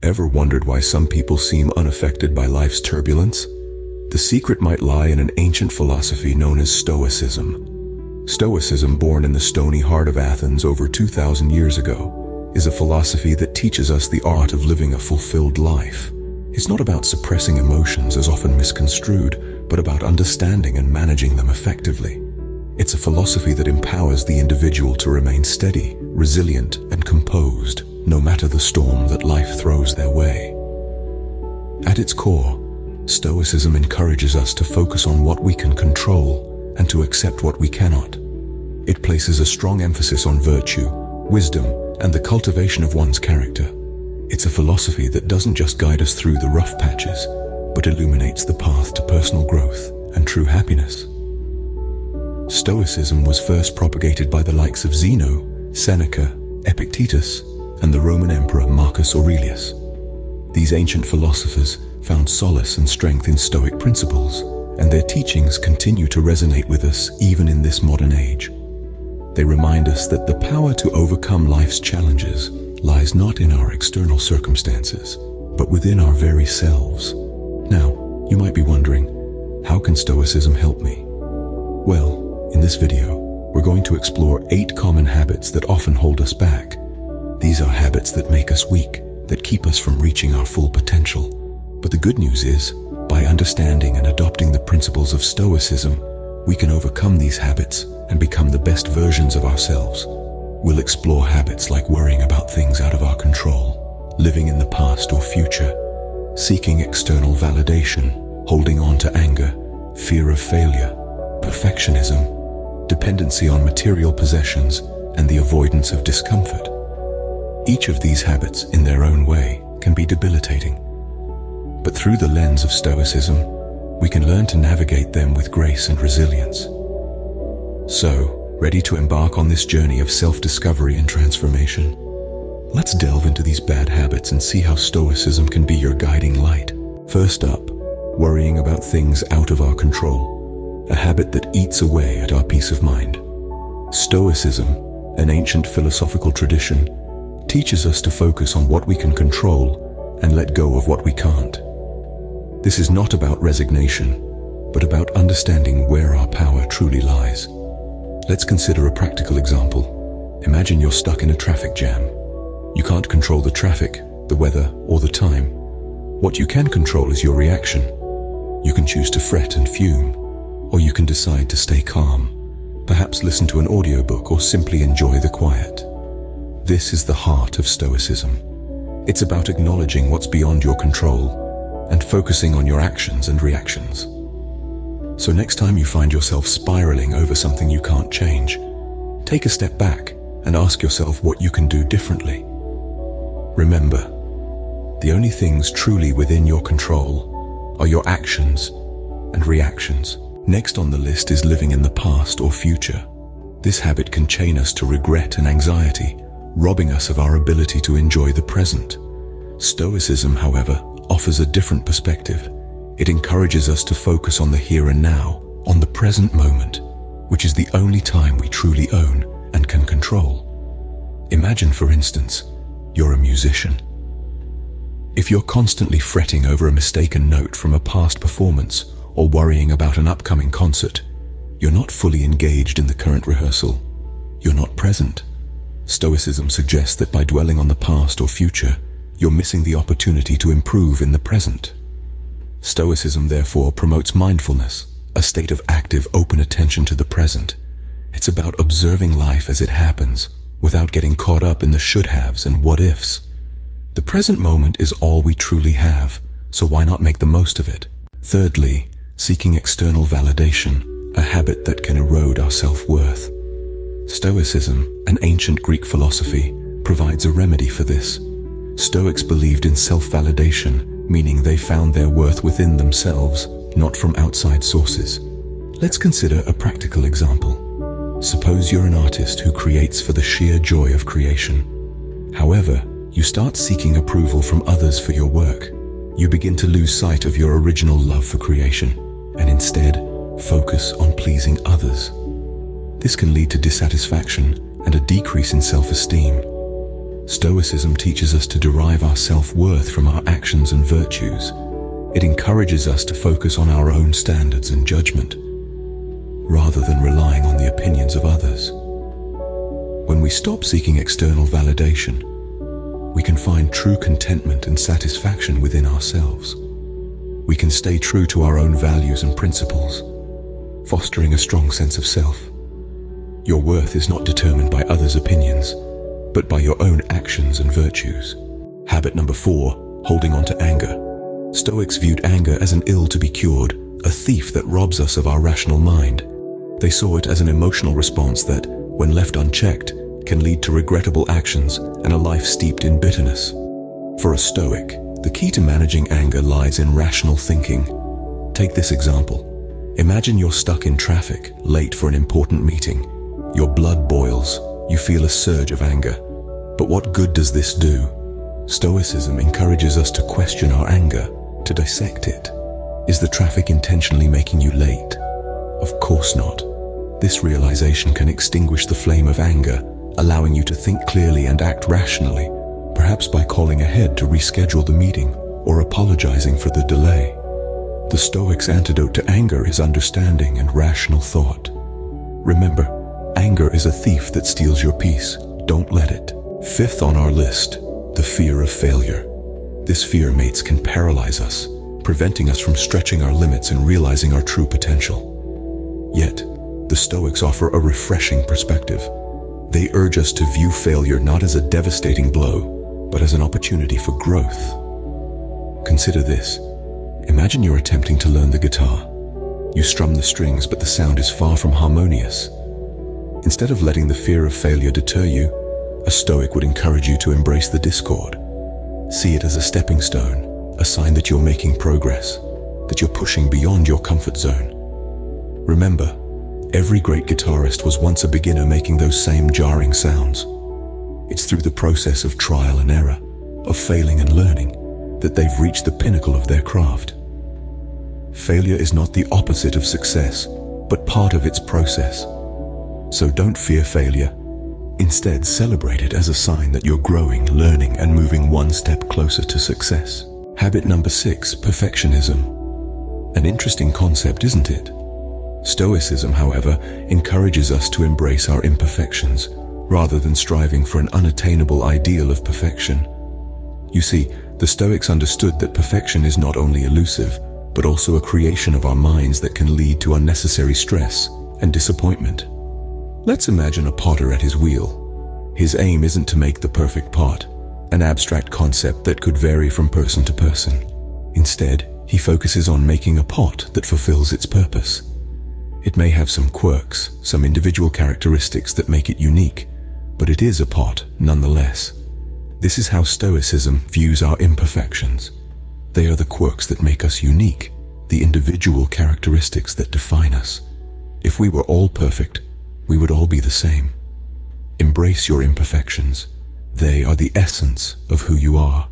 Ever wondered why some people seem unaffected by life's turbulence? The secret might lie in an ancient philosophy known as Stoicism. Stoicism, born in the stony heart of Athens over 2,000 years ago, is a philosophy that teaches us the art of living a fulfilled life. It's not about suppressing emotions as often misconstrued, but about understanding and managing them effectively. It's a philosophy that empowers the individual to remain steady, resilient, and composed, no matter the storm that life throws their way. At its core, Stoicism encourages us to focus on what we can control and to accept what we cannot. It places a strong emphasis on virtue, wisdom, and the cultivation of one's character. It's a philosophy that doesn't just guide us through the rough patches, but illuminates the path to personal growth and true happiness. Stoicism was first propagated by the likes of Zeno, Seneca, Epictetus, and the Roman Emperor Marcus Aurelius. These ancient philosophers found solace and strength in Stoic principles, and their teachings continue to resonate with us even in this modern age. They remind us that the power to overcome life's challenges lies not in our external circumstances, but within our very selves. Now, you might be wondering, how can Stoicism help me? Well, in this video, we're going to explore 8 common habits that often hold us back. These are habits that make us weak, that keep us from reaching our full potential. But the good news is, by understanding and adopting the principles of Stoicism, we can overcome these habits and become the best versions of ourselves. We'll explore habits like worrying about things out of our control, living in the past or future, seeking external validation, holding on to anger, fear of failure, perfectionism, dependency on material possessions, and the avoidance of discomfort. Each of these habits, in their own way, can be debilitating. But through the lens of Stoicism, we can learn to navigate them with grace and resilience. So, ready to embark on this journey of self-discovery and transformation? Let's delve into these bad habits and see how Stoicism can be your guiding light. First up, worrying about things out of our control, a habit that eats away at our peace of mind. Stoicism, an ancient philosophical tradition, teaches us to focus on what we can control and let go of what we can't. This is not about resignation, but about understanding where our power truly lies. Let's consider a practical example. Imagine you're stuck in a traffic jam. You can't control the traffic, the weather, or the time. What you can control is your reaction. You can choose to fret and fume, or you can decide to stay calm, perhaps listen to an audiobook or simply enjoy the quiet. This is the heart of Stoicism. It's about acknowledging what's beyond your control and focusing on your actions and reactions. So next time you find yourself spiraling over something you can't change, take a step back and ask yourself what you can do differently. Remember, the only things truly within your control are your actions and reactions. Next on the list is living in the past or future. This habit can chain us to regret and anxiety, robbing us of our ability to enjoy the present. Stoicism, however, offers a different perspective. It encourages us to focus on the here and now, on the present moment, which is the only time we truly own and can control. Imagine, for instance, you're a musician. If you're constantly fretting over a mistaken note from a past performance or worrying about an upcoming concert, you're not fully engaged in the current rehearsal. You're not present. Stoicism suggests that by dwelling on the past or future, you're missing the opportunity to improve in the present. Stoicism therefore promotes mindfulness, a state of active, open attention to the present. It's about observing life as it happens, without getting caught up in the should-haves and what-ifs. The present moment is all we truly have, so why not make the most of it? Thirdly, seeking external validation, a habit that can erode our self-worth. Stoicism, an ancient Greek philosophy, provides a remedy for this. Stoics believed in self-validation, meaning they found their worth within themselves, not from outside sources. Let's consider a practical example. Suppose you're an artist who creates for the sheer joy of creation. However, you start seeking approval from others for your work. You begin to lose sight of your original love for creation, and instead focus on pleasing others. This can lead to dissatisfaction and a decrease in self-esteem. Stoicism teaches us to derive our self-worth from our actions and virtues. It encourages us to focus on our own standards and judgment, rather than relying on the opinions of others. When we stop seeking external validation, we can find true contentment and satisfaction within ourselves. We can stay true to our own values and principles, fostering a strong sense of self. Your worth is not determined by others' opinions, but by your own actions and virtues. Habit number 4, holding on to anger. Stoics viewed anger as an ill to be cured, a thief that robs us of our rational mind. They saw it as an emotional response that, when left unchecked, can lead to regrettable actions and a life steeped in bitterness. For a Stoic, the key to managing anger lies in rational thinking. Take this example. Imagine you're stuck in traffic, late for an important meeting. Your blood boils, you feel a surge of anger. But what good does this do? Stoicism encourages us to question our anger, to dissect it. Is the traffic intentionally making you late? Of course not. This realization can extinguish the flame of anger, allowing you to think clearly and act rationally, perhaps by calling ahead to reschedule the meeting or apologizing for the delay. The Stoics' antidote to anger is understanding and rational thought. Remember, anger is a thief that steals your peace. Don't let it. 5th on our list, the fear of failure. This fear, mates, can paralyze us, preventing us from stretching our limits and realizing our true potential. Yet, the Stoics offer a refreshing perspective. They urge us to view failure not as a devastating blow, but as an opportunity for growth. Consider this. Imagine you're attempting to learn the guitar. You strum the strings, but the sound is far from harmonious. Instead of letting the fear of failure deter you, a Stoic would encourage you to embrace the discord. See it as a stepping stone, a sign that you're making progress, that you're pushing beyond your comfort zone. Remember, every great guitarist was once a beginner making those same jarring sounds. It's through the process of trial and error, of failing and learning, that they've reached the pinnacle of their craft. Failure is not the opposite of success, but part of its process. So don't fear failure. Instead, celebrate it as a sign that you're growing, learning, and moving one step closer to success. Habit number 6, perfectionism. An interesting concept, isn't it? Stoicism, however, encourages us to embrace our imperfections, rather than striving for an unattainable ideal of perfection. You see, the Stoics understood that perfection is not only elusive, but also a creation of our minds that can lead to unnecessary stress and disappointment. Let's imagine a potter at his wheel. His aim isn't to make the perfect pot, an abstract concept that could vary from person to person. Instead, he focuses on making a pot that fulfills its purpose. It may have some quirks, some individual characteristics that make it unique, but it is a pot nonetheless. This is how Stoicism views our imperfections. They are the quirks that make us unique, the individual characteristics that define us. If we were all perfect, we would all be the same. Embrace your imperfections. They are the essence of who you are.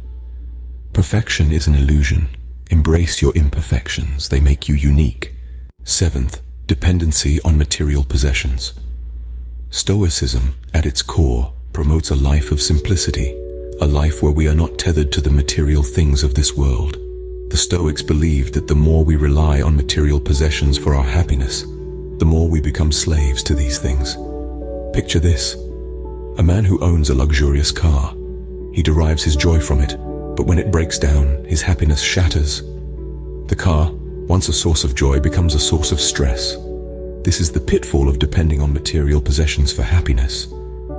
Perfection is an illusion. Embrace your imperfections. They make you unique. 7th, dependency on material possessions. Stoicism, at its core, promotes a life of simplicity, a life where we are not tethered to the material things of this world. The Stoics believed that the more we rely on material possessions for our happiness, the more we become slaves to these things. Picture this. A man who owns a luxurious car. He derives his joy from it, but when it breaks down, his happiness shatters. The car, once a source of joy, becomes a source of stress. This is the pitfall of depending on material possessions for happiness.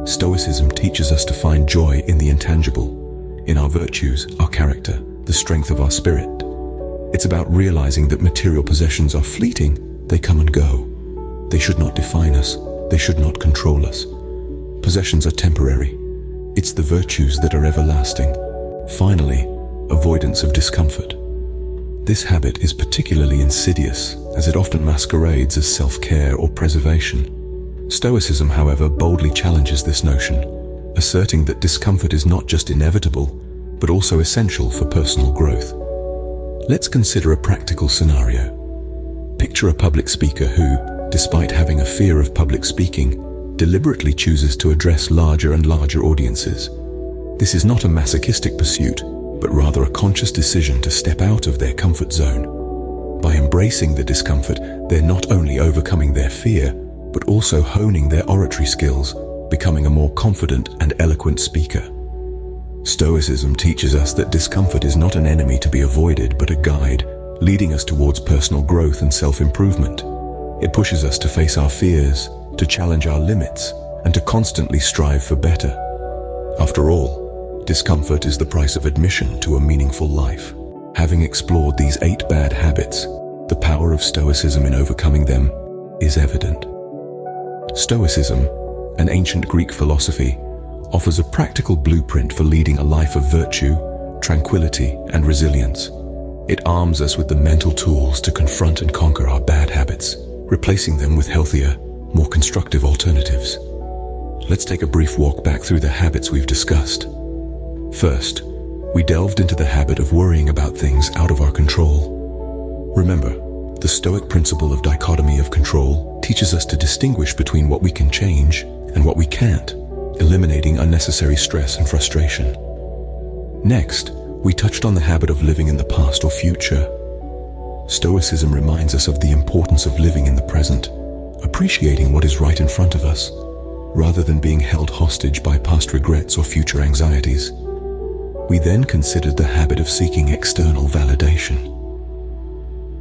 Stoicism teaches us to find joy in the intangible, in our virtues, our character, the strength of our spirit. It's about realizing that material possessions are fleeting, they come and go. They should not define us, they should not control us. Possessions are temporary. It's the virtues that are everlasting. Finally, avoidance of discomfort. This habit is particularly insidious, as it often masquerades as self-care or preservation. Stoicism, however, boldly challenges this notion, asserting that discomfort is not just inevitable, but also essential for personal growth. Let's consider a practical scenario. Picture a public speaker who, despite having a fear of public speaking, deliberately chooses to address larger and larger audiences. This is not a masochistic pursuit, but rather a conscious decision to step out of their comfort zone. By embracing the discomfort, they're not only overcoming their fear, but also honing their oratory skills, becoming a more confident and eloquent speaker. Stoicism teaches us that discomfort is not an enemy to be avoided, but a guide, leading us towards personal growth and self-improvement. It pushes us to face our fears, to challenge our limits, and to constantly strive for better. After all, discomfort is the price of admission to a meaningful life. Having explored these 8 bad habits, the power of Stoicism in overcoming them is evident. Stoicism, an ancient Greek philosophy, offers a practical blueprint for leading a life of virtue, tranquility, and resilience. It arms us with the mental tools to confront and conquer our bad habits, replacing them with healthier, more constructive alternatives. Let's take a brief walk back through the habits we've discussed. First, we delved into the habit of worrying about things out of our control. Remember, the Stoic principle of dichotomy of control teaches us to distinguish between what we can change and what we can't, eliminating unnecessary stress and frustration. Next, we touched on the habit of living in the past or future. Stoicism reminds us of the importance of living in the present, appreciating what is right in front of us, rather than being held hostage by past regrets or future anxieties. We then considered the habit of seeking external validation.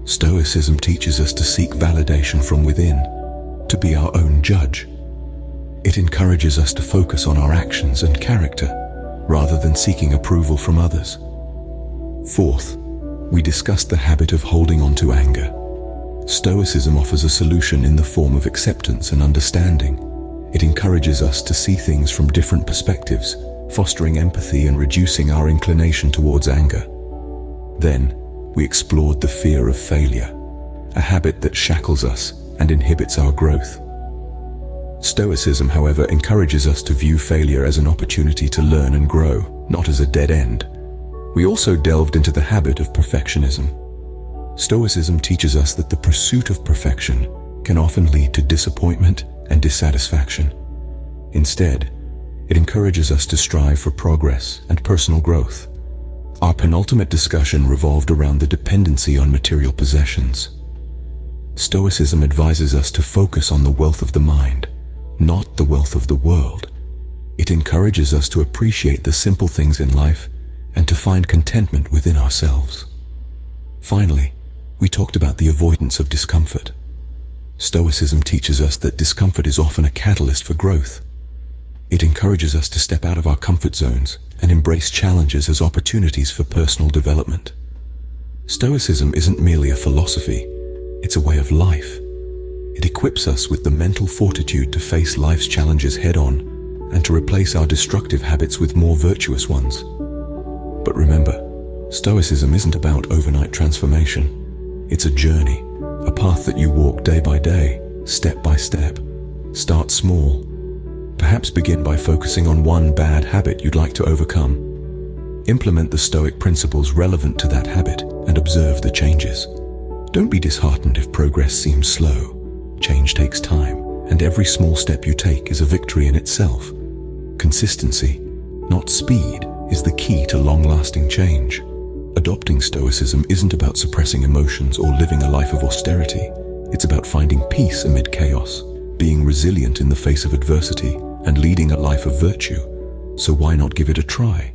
Stoicism teaches us to seek validation from within, to be our own judge. It encourages us to focus on our actions and character, rather than seeking approval from others. Fourth, we discussed the habit of holding on to anger. Stoicism offers a solution in the form of acceptance and understanding. It encourages us to see things from different perspectives, fostering empathy and reducing our inclination towards anger. Then, we explored the fear of failure, a habit that shackles us and inhibits our growth. Stoicism, however, encourages us to view failure as an opportunity to learn and grow, not as a dead end. We also delved into the habit of perfectionism. Stoicism teaches us that the pursuit of perfection can often lead to disappointment and dissatisfaction. Instead, it encourages us to strive for progress and personal growth. Our penultimate discussion revolved around the dependency on material possessions. Stoicism advises us to focus on the wealth of the mind, not the wealth of the world. It encourages us to appreciate the simple things in life and to find contentment within ourselves. Finally, we talked about the avoidance of discomfort. Stoicism teaches us that discomfort is often a catalyst for growth. It encourages us to step out of our comfort zones and embrace challenges as opportunities for personal development. Stoicism isn't merely a philosophy, it's a way of life. It equips us with the mental fortitude to face life's challenges head-on and to replace our destructive habits with more virtuous ones. But remember, Stoicism isn't about overnight transformation. It's a journey, a path that you walk day by day, step by step. Start small. Perhaps begin by focusing on one bad habit you'd like to overcome. Implement the Stoic principles relevant to that habit and observe the changes. Don't be disheartened if progress seems slow. Change takes time, and every small step you take is a victory in itself. Consistency, not speed, is the key to long-lasting change. Adopting Stoicism isn't about suppressing emotions or living a life of austerity. It's about finding peace amid chaos, being resilient in the face of adversity, and leading a life of virtue. So why not give it a try?